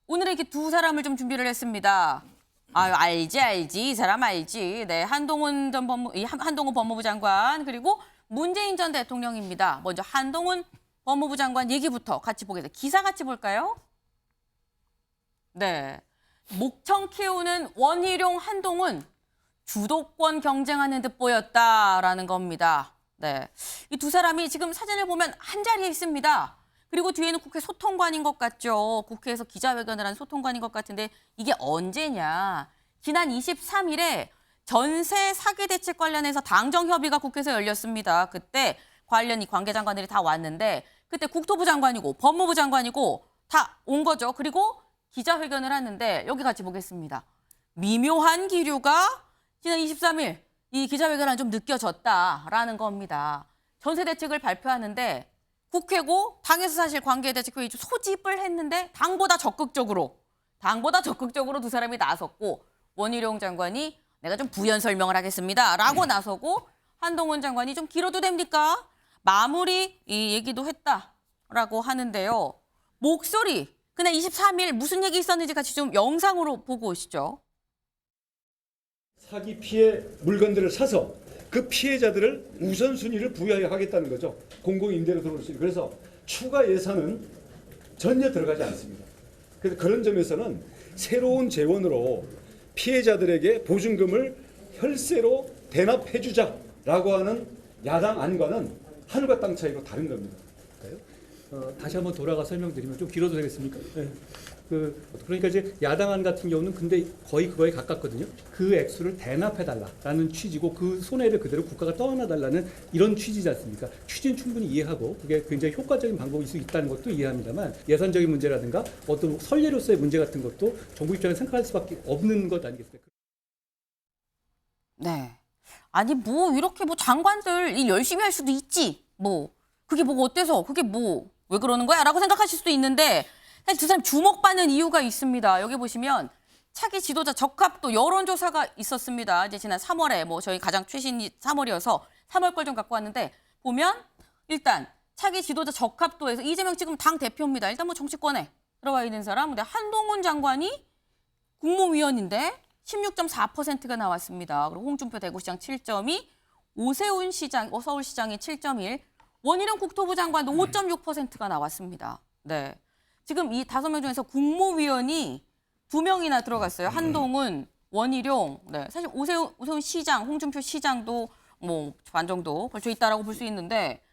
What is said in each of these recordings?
오늘은 이렇게 두 사람을 좀 준비를 했습니다. 아유, 알지. 이 사람 알지. 네, 한동훈 법무부 장관 그리고 문재인 전 대통령입니다. 먼저 한동훈 법무부 장관 얘기부터 같이 보겠습니다. 기사 같이 볼까요? 네. 목청 키우는 원희룡 한동훈 주도권 경쟁하는 듯 보였다라는 겁니다. 네. 이 두 사람이 지금 사진을 보면 한 자리에 있습니다. 그리고 뒤에는 국회 소통관인 것 같죠. 국회에서 기자회견을 한 소통관인 것 같은데 이게 언제냐. 지난 23일에 전세 사기 대책 관련해서 당정 협의가 국회에서 열렸습니다. 그때 관련 이 관계장관들이 다 왔는데 그때 국토부 장관이고 법무부 장관이고 다 온 거죠. 그리고 기자회견을 하는데 여기 같이 보겠습니다. 미묘한 기류가 지난 23일 이 기자회견을 좀 느껴졌다라는 겁니다. 전세 대책을 발표하는데 국회고 당에서 사실 관계대책회의 소집을 했는데 당보다 적극적으로 두 사람이 나섰고 원희룡 장관이 내가 좀 부연 설명을 하겠습니다라고 나서고 한동훈 장관이 좀 길어도 됩니까? 마무리 이 얘기도 했다라고 하는데요. 목소리 그날 23일 무슨 얘기 있었는지 같이 좀 영상으로 보고 오시죠. 사기 피해 물건들을 사서 그 피해자들을 우선순위를 부여하겠다는 거죠. 공공임대로 들어올 수 있는. 그래서 추가 예산은 전혀 들어가지 않습니다. 그래서 그런 점에서는 새로운 재원으로 피해자들에게 보증금을 혈세로 대납해주자라고 하는 야당 안과는 하늘과 땅 차이로 다른 겁니다. 다시 한번 돌아가 설명드리면 좀 길어도 되겠습니까? 네. 그러니까 이제 야당안 같은 경우는 근데 거의 그거에 가깝거든요. 그 액수를 대납해달라라는 취지고 그 손해를 그대로 국가가 떠안아달라는 이런 취지지 않습니까? 취지는 충분히 이해하고 그게 굉장히 효과적인 방법일 수 있다는 것도 이해합니다만 예산적인 문제라든가 어떤 선례로서의 문제 같은 것도 정부 입장에서 생각할 수밖에 없는 것 아니겠습니까? 네. 아니 뭐 이렇게 뭐 장관들 일 열심히 할 수도 있지. 뭐 그게 뭐가 어때서 그게 뭐 왜 그러는 거야? 라고 생각하실 수도 있는데 사실 두 사람 주목받는 이유가 있습니다. 여기 보시면 차기 지도자 적합도 여론조사가 있었습니다. 이제 지난 3월에 뭐 저희 가장 최신이 3월이어서 3월 걸 좀 갖고 왔는데 보면 일단 차기 지도자 적합도에서 이재명 지금 당 대표입니다. 일단 뭐 정치권에 들어와 있는 사람. 근데 한동훈 장관이 국무위원인데 16.4%가 나왔습니다. 그리고 홍준표 대구시장 7.2, 오세훈 시장, 서울시장이 7.1, 원희룡 국토부 장관도 5.6%가 나왔습니다. 네. 지금 이 5명 중에서 국무위원이 2명이나 들어갔어요. 한동훈, 원희룡. 네. 사실 오세훈 시장, 홍준표 시장도 뭐 반 정도 걸쳐 있다라고 볼 수 있는데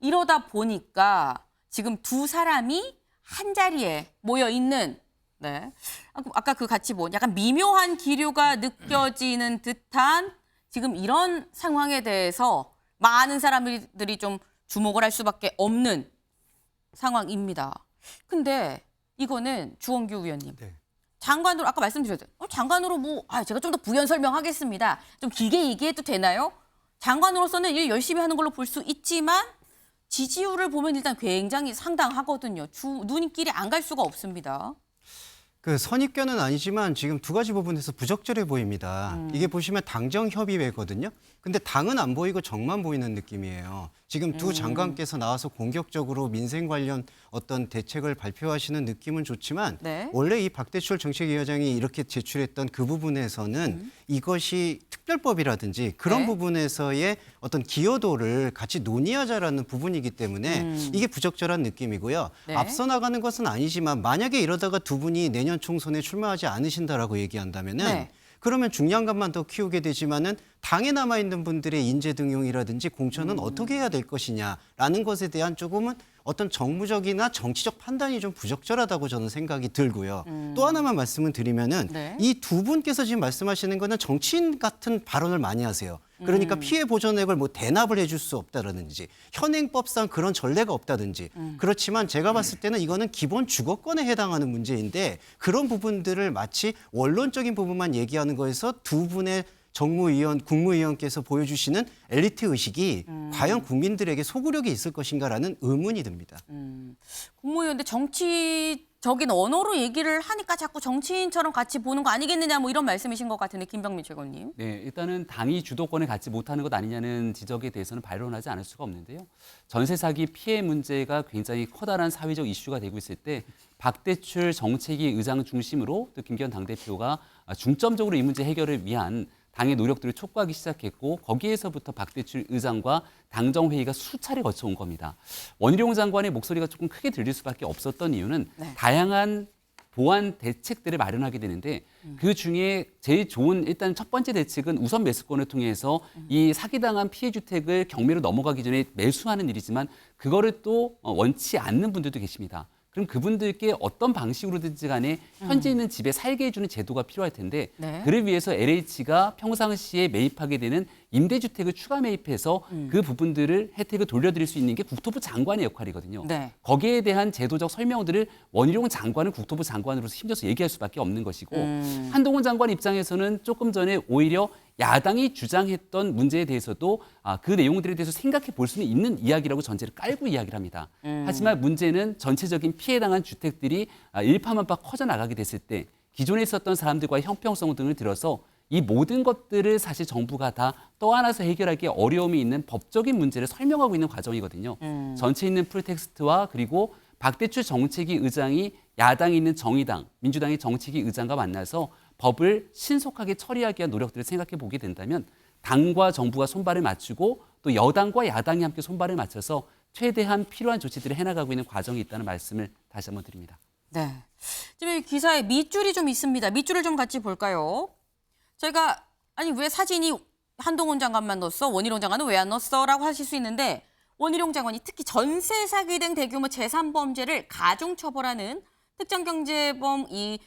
이러다 보니까 지금 두 사람이 한 자리에 모여 있는 네. 아까 그 같이 본 약간 미묘한 기류가 느껴지는 듯한 지금 이런 상황에 대해서 많은 사람들이 좀 주목을 할 수밖에 없는 상황입니다. 근데 이거는 주원규 의원님. 네. 장관으로 아까 말씀드렸죠. 장관으로 제가 좀 더 부연 설명하겠습니다. 좀 길게 얘기해도 되나요? 장관으로서는 일 열심히 하는 걸로 볼 수 있지만 지지율을 보면 일단 굉장히 상당하거든요. 눈길이 안 갈 수가 없습니다. 그 선입견은 아니지만 지금 두 가지 부분에서 부적절해 보입니다. 이게 보시면 당정협의회거든요. 근데 당은 안 보이고 정만 보이는 느낌이에요. 지금 두 장관께서 나와서 공격적으로 민생 관련 어떤 대책을 발표하시는 느낌은 좋지만 네. 원래 이 박대출 정책위원장이 이렇게 제출했던 그 부분에서는 이것이 특별법이라든지 그런 네. 부분에서의 어떤 기여도를 같이 논의하자라는 부분이기 때문에 이게 부적절한 느낌이고요. 네. 앞서 나가는 것은 아니지만 만약에 이러다가 두 분이 내년 총선에 출마하지 않으신다라고 얘기한다면은 네. 그러면 중량감만 더 키우게 되지만은 당에 남아 있는 분들의 인재 등용이라든지 공천은 어떻게 해야 될 것이냐라는 것에 대한 조금은 어떤 정무적이나 정치적 판단이 좀 부적절하다고 저는 생각이 들고요. 또 하나만 말씀을 드리면은 네. 이 두 분께서 지금 말씀하시는 거는 정치인 같은 발언을 많이 하세요. 그러니까 피해 보전액을 뭐 대납을 해줄 수 없다라든지 현행법상 그런 전례가 없다든지 그렇지만 제가 봤을 때는 이거는 기본 주거권에 해당하는 문제인데 그런 부분들을 마치 원론적인 부분만 얘기하는 거에서 두 분의 정무위원, 국무위원께서 보여주시는 엘리트 의식이 과연 국민들에게 소구력이 있을 것인가라는 의문이 듭니다. 국무위원인데 적인 언어로 얘기를 하니까 자꾸 정치인처럼 같이 보는 거 아니겠느냐 뭐 이런 말씀이신 것 같은데 김병민 최고님. 네, 일단은 당이 주도권을 갖지 못하는 것 아니냐는 지적에 대해서는 반론하지 않을 수가 없는데요. 전세 사기 피해 문제가 굉장히 커다란 사회적 이슈가 되고 있을 때 박대출 정책위 의장 중심으로 또 김기현 당대표가 중점적으로 이 문제 해결을 위한 당의 노력들을 촉구하기 시작했고 거기에서부터 박대출 의장과 당정회의가 수차례 거쳐온 겁니다. 원희룡 장관의 목소리가 조금 크게 들릴 수밖에 없었던 이유는 다양한 보완 대책들을 마련하게 되는데 그 중에 제일 좋은 일단 첫 번째 대책은 우선 매수권을 통해서 이 사기당한 피해 주택을 경매로 넘어가기 전에 매수하는 일이지만 그거를 또 원치 않는 분들도 계십니다. 그럼 그분들께 어떤 방식으로든지 간에 현재 있는 집에 살게 해주는 제도가 필요할 텐데 네. 그를 위해서 LH가 평상시에 매입하게 되는 임대주택을 추가 매입해서 그 부분들을 혜택을 돌려드릴 수 있는 게 국토부 장관의 역할이거든요. 네. 거기에 대한 제도적 설명들을 원희룡 장관은 국토부 장관으로서 힘줘서 얘기할 수밖에 없는 것이고 한동훈 장관 입장에서는 조금 전에 오히려 야당이 주장했던 문제에 대해서도 그 내용들에 대해서 생각해 볼 수는 있는 이야기라고 전제를 깔고 이야기를 합니다. 하지만 문제는 전체적인 피해당한 주택들이 일파만파 커져나가게 됐을 때 기존에 있었던 사람들과의 형평성 등을 들어서 이 모든 것들을 사실 정부가 다 떠안아서 해결하기에 어려움이 있는 법적인 문제를 설명하고 있는 과정이거든요. 전체 있는 풀텍스트와 그리고 박대출 정책위 의장이 야당이 있는 정의당, 민주당의 정책위 의장과 만나서 법을 신속하게 처리하기 위한 노력들을 생각해 보게 된다면 당과 정부가 손발을 맞추고 또 여당과 야당이 함께 손발을 맞춰서 최대한 필요한 조치들을 해나가고 있는 과정이 있다는 말씀을 다시 한번 드립니다. 네. 지금 이 기사에 밑줄이 좀 있습니다. 밑줄을 좀 같이 볼까요? 저희가 아니 왜 사진이 한동훈 장관만 넣었어? 원희룡 장관은 왜 안 넣었어? 라고 하실 수 있는데 원희룡 장관이 특히 전세 사기 등 대규모 재산 범죄를 가중 처벌하는 특정경제범 이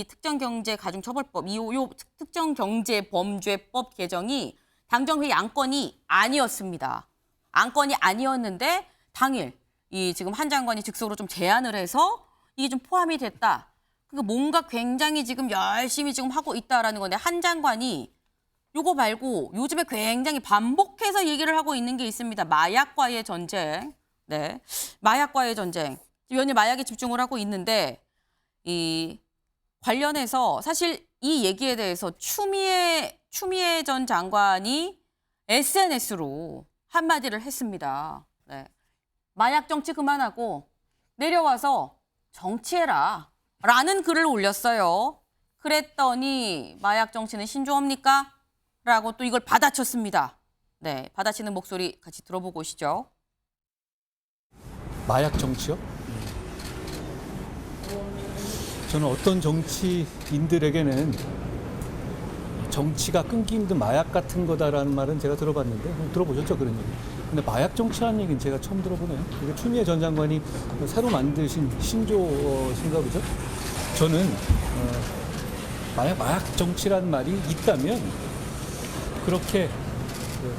특정경제가중처벌법 요 특정경제범죄법 개정이 당정회의 안건이 아니었습니다. 안건이 아니었는데 당일 이 지금 한 장관이 즉석으로 좀 제안을 해서 이게 좀 포함이 됐다. 그러니까 뭔가 굉장히 지금 열심히 지금 하고 있다라는 건데 한 장관이 요거 말고 요즘에 굉장히 반복해서 얘기를 하고 있는 게 있습니다. 마약과의 전쟁. 네. 마약과의 전쟁. 연일 마약에 집중을 하고 있는데 이 관련해서 사실 이 얘기에 대해서 추미애 전 장관이 SNS로 한마디를 했습니다. 네. 마약 정치 그만하고 내려와서 정치해라 라는 글을 올렸어요. 그랬더니 마약 정치는 신조어입니까? 라고 또 이걸 받아쳤습니다. 네, 받아치는 목소리 같이 들어보고 오시죠. 마약 정치요? 저는 어떤 정치인들에게는 정치가 끊기 힘든 마약 같은 거다라는 말은 제가 들어봤는데 들어보셨죠 그런 얘기. 근데 마약 정치라는 얘기는 제가 처음 들어보네요. 이게 추미애 전 장관이 새로 만드신 신조어인가 보죠. 저는 마약 정치라는 말이 있다면 그렇게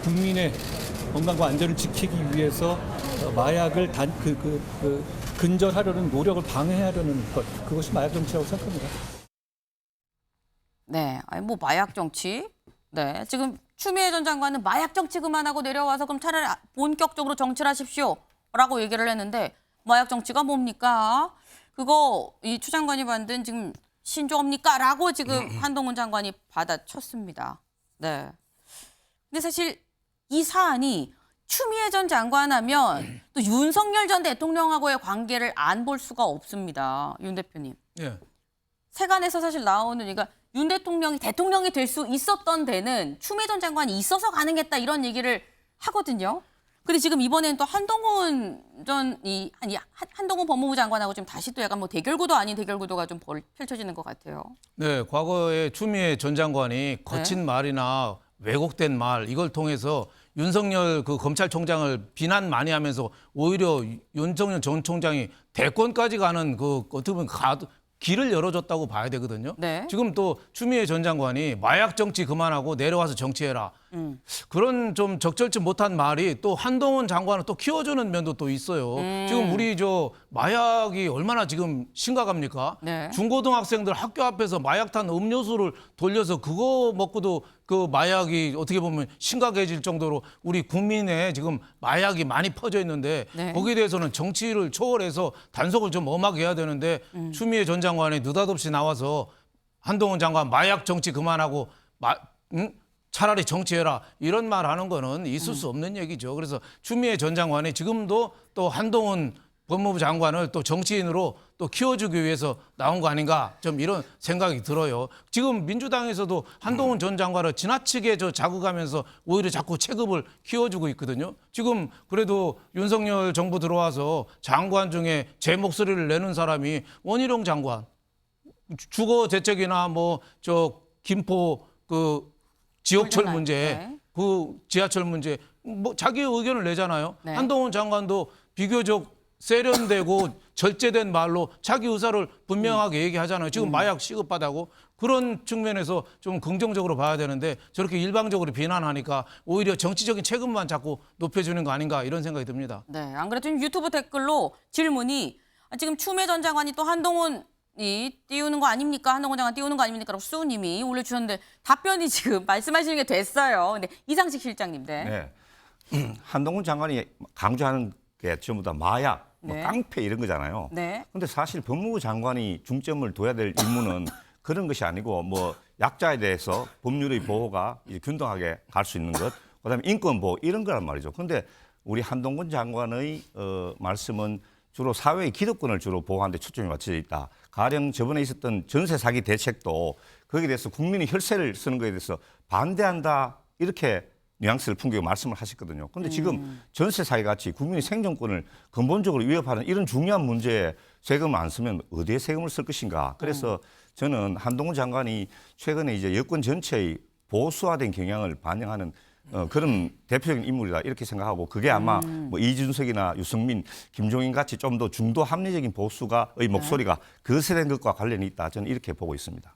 국민의 건강과 안전을 지키기 위해서 마약을 근절하려는 노력을 방해하려는 것, 그것이 마약 정치라고 생각합니다. 네, 아니 뭐 마약 정치. 네, 지금 추미애 전 장관은 마약 정치 그만하고 내려와서 그럼 차라리 본격적으로 정치를 하십시오라고 얘기를 했는데 마약 정치가 뭡니까? 그거 이 추 장관이 만든 지금 신조어입니까?라고 지금 한동훈 장관이 받아쳤습니다. 네. 근데 사실 이 사안이 추미애 전 장관하면 또 윤석열 전 대통령하고의 관계를 안 볼 수가 없습니다. 윤 대표님. 예. 세간에서 사실 나오는 그러니까 윤 대통령이 될 수 있었던 데는 추미애 전 장관이 있어서 가능했다 이런 얘기를 하거든요. 근데 지금 이번엔 또 한동훈 법무부 장관하고 지금 다시 또 약간 뭐 대결구도 아닌 대결구도가 좀 펼쳐지는 것 같아요. 네, 과거에 추미애 전 장관이 거친 말이나 왜곡된 말 이걸 통해서 윤석열 그 검찰총장을 비난 많이 하면서 오히려 윤석열 전 총장이 대권까지 가는 그 어떻게 보면 길을 열어줬다고 봐야 되거든요. 네. 지금 또 추미애 전 장관이 마약 정치 그만하고 내려와서 정치해라. 그런 좀 적절치 못한 말이 또 한동훈 장관을 또 키워주는 면도 또 있어요. 지금 우리 저 마약이 얼마나 지금 심각합니까? 네. 중고등학생들 학교 앞에서 마약탄 음료수를 돌려서 그거 먹고도 그 마약이 어떻게 보면 심각해질 정도로 우리 국민에 지금 마약이 많이 퍼져 있는데 네. 거기에 대해서는 정치를 초월해서 단속을 좀 엄하게 해야 되는데 추미애 전 장관이 느닷없이 나와서 한동훈 장관 마약 정치 그만하고 차라리 정치해라 이런 말 하는 거는 있을 수 없는 얘기죠. 그래서 추미애 전 장관이 지금도 또 한동훈 법무부 장관을 또 정치인으로 또 키워주기 위해서 나온 거 아닌가 좀 이런 생각이 들어요. 지금 민주당에서도 한동훈 전 장관을 지나치게 자극하면서 오히려 자꾸 체급을 키워주고 있거든요. 지금 그래도 윤석열 정부 들어와서 장관 중에 제 목소리를 내는 사람이 원희룡 장관, 주거 대책이나 뭐 저 김포 그 지역철 골든라인. 문제, 네. 그 지하철 문제 뭐 자기의 의견을 내잖아요. 네. 한동훈 장관도 비교적 세련되고 절제된 말로 자기 의사를 분명하게 얘기하잖아요. 지금 마약 시급하다고 그런 측면에서 좀 긍정적으로 봐야 되는데 저렇게 일방적으로 비난하니까 오히려 정치적인 책임만 자꾸 높여주는 거 아닌가 이런 생각이 듭니다. 네, 안 그래도 지금 유튜브 댓글로 질문이 지금 추미애 전 장관이 또 한동훈이 띄우는 거 아닙니까? 한동훈 장관 띄우는 거 아닙니까? 라고 수우님이 올려주셨는데 답변이 지금 말씀하시는 게 됐어요. 근데 이상식 실장님, 네. 네. 한동훈 장관이 강조하는 게 전부 다 마약, 뭐 네. 깡패 이런 거잖아요. 네. 근데 사실 법무부 장관이 중점을 둬야 될 임무는 그런 것이 아니고 뭐 약자에 대해서 법률의 보호가 이제 균등하게 갈 수 있는 것, 그다음에 인권 보호 이런 거란 말이죠. 근데 우리 한동훈 장관의 말씀은 주로 사회의 기득권을 주로 보호하는 데 초점이 맞춰져 있다. 가령 저번에 있었던 전세 사기 대책도 거기에 대해서 국민이 혈세를 쓰는 것에 대해서 반대한다 이렇게 뉘앙스를 풍기고 말씀을 하셨거든요. 그런데 지금 전세 사기 같이 국민의 생존권을 근본적으로 위협하는 이런 중요한 문제에 세금을 안 쓰면 어디에 세금을 쓸 것인가. 그래서 저는 한동훈 장관이 최근에 이제 여권 전체의 보수화된 경향을 반영하는 그런 대표적인 인물이다 이렇게 생각하고 그게 아마 뭐 이준석이나 유승민, 김종인 같이 좀 더 중도 합리적인 보수가의 목소리가 거세된 것과 관련이 있다. 저는 이렇게 보고 있습니다.